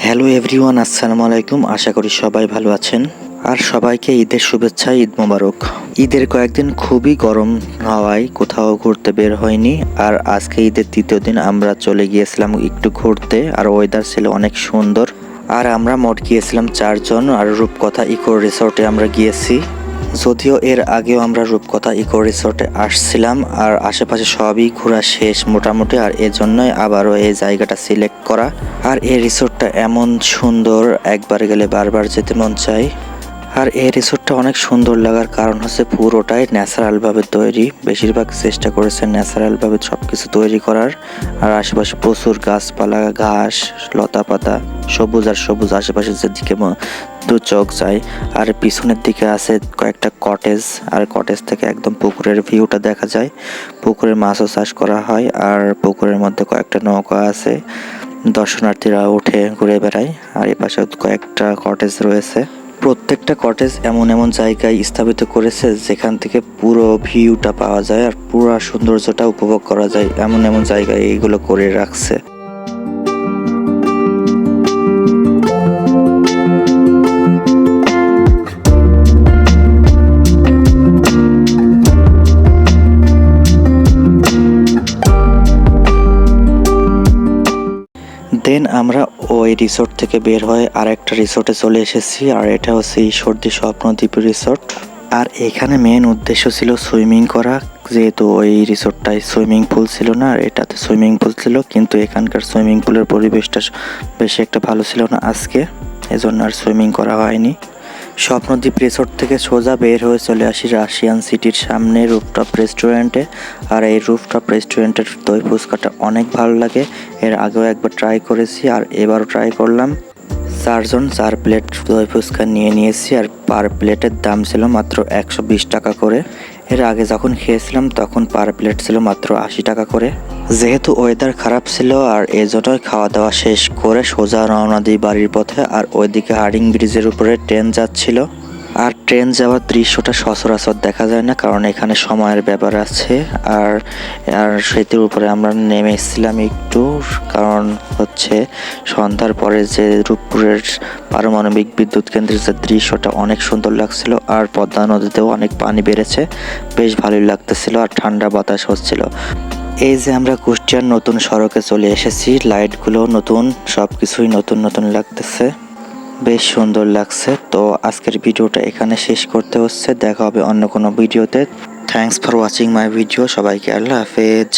Hello everyone, আসসালামু আলাইকুম। আশা করি সবাই ভালো আছেন আর সবাইকে ঈদের শুভেচ্ছা, ঈদ মোবারক। ঈদের কয়েকদিন খুবই গরম হওয়ায় কোথাও ঘুরতে বের হয়নি। আর আজকে ঈদের তৃতীয় দিন আমরা চলে গিয়েছিলাম একটু ঘুরতে, আর ওয়েদার ছিল অনেক সুন্দর। আর আমরা মোট গিয়েছিলাম 4 জন, আর রূপকথা ইকো রিসোর্টে আমরা গিয়েছি। যদিও এর আগেও আমরা রূপকথা ইকো রিসোর্টে আসছিলাম, আর আশেপাশে সবই ঘোরা শেষ মোটামুটি, আর এজন্যই আবারও এই জায়গাটা সিলেক্ট করা। আর এই রিসোর্টটা এমন সুন্দর, একবার গেলে বারবার যেতে মন চায়। আর এই রিসোর্টটা অনেক সুন্দর লাগার কারণ হচ্ছে পুরোটাই ন্যাচারালভাবে তৈরি। বেশিরভাগ চেষ্টা করেছে ন্যাচারালভাবে সব কিছু তৈরি করার। আর আশেপাশে প্রচুর গাছপালা, ঘাস, লতা পাতা, সবুজ আর সবুজ আশেপাশে যেদিকে দু চোখ যায়। আর পিছনের দিকে আছে কয়েকটা কটেজ, আর কটেজ থেকে একদম পুকুরের ভিউটা দেখা যায়। পুকুরের মাছও চাষ করা হয়, আর পুকুরের মধ্যে কয়েকটা নৌকা আছে, দর্শনার্থীরা উঠে ঘুরে বেড়ায়। আর এ পাশে কয়েকটা কটেজ রয়েছে। প্রত্যেকটা কটেজ এমন এমন জায়গায় স্থাপিত করেছে যেখান থেকে পুরো ভিউটা পাওয়া যায় আর পুরো সৌন্দর্যটা উপভোগ করা যায়, এমন এমন জায়গায় এইগুলো করে রাখছে। দেন আমরা ওই রিসোর্ট থেকে বের হয়ে আরেকটা রিসোর্টে চলে এসেছি, আর এটা হচ্ছে ঈশ্বরদী স্বপ্নদ্বীপ রিসোর্ট। আর এখানে মেন উদ্দেশ্য ছিল সুইমিং করা, যেহেতু ওই রিসোর্টটায় সুইমিং পুল ছিল না, আর এটাতে সুইমিং পুল ছিল, কিন্তু এখানকার সুইমিং পুলের পরিবেশটা বেশি একটা ভালো ছিল না আজকে, এজন্য আর সুইমিং করা হয়নি। স্বপ্নদ্বীপ রিসোর্ট থেকে সোজা বের হয়ে চলে আসি রাশিয়ান সিটির সামনে রুফটপ রেস্টুরেন্টে। আর এই রুফটপ রেস্টুরেন্টের দই ফুচকাটা অনেক ভালো লাগে। এর আগেও একবার ট্রাই করেছি, আর এবারও ট্রাই করলাম। 4 জন 4 প্লেট দই ফুচকা নিয়ে নিয়েছি, আর পার প্লেটের দাম ছিল মাত্র 120 টাকা করে। এর আগে যখন খেয়েছিলাম তখন পার প্লেট ছিল মাত্র 80 টাকা করে। যেহেতু ওয়েদার খারাপ ছিল, আর এজন্যই খাওয়া দাওয়া শেষ করে সোজা রওনা দিই বাড়ির পথে। আর ওইদিকে হার্ডিং ব্রিজের উপরে ট্রেন যাচ্ছিল। আর ট্রেন যাওয়ার দৃশ্যটা সচরাচর দেখা যায় না, কারণ এখানে সময়ের ব্যাপার আছে। আর আর সেতুর উপরে আমরা নেমেছিলাম একটু, কারণ হচ্ছে সন্ধ্যার পরে যে রূপপুরের পারমাণবিক বিদ্যুৎ কেন্দ্রের যে দৃশ্যটা অনেক সুন্দর লাগছিল। আর পদ্মা নদীতেও অনেক পানি বেড়েছে, বেশ ভালোই লাগতেছিল, আর ঠান্ডা বাতাস হচ্ছিল। এই যে আমরা কুষ্টিয়ার নতুন সড়কে চলে এসেছি, লাইটগুলো নতুন, সব কিছুই নতুন নতুন লাগতেছে, বেশ সুন্দর লাগছে। তো আজকের ভিডিওটা এখানে শেষ করতে হচ্ছে, দেখা হবে অন্য কোনো ভিডিওতে। Thanks for watching my video. সবাইকে আল্লাহ হাফেজ।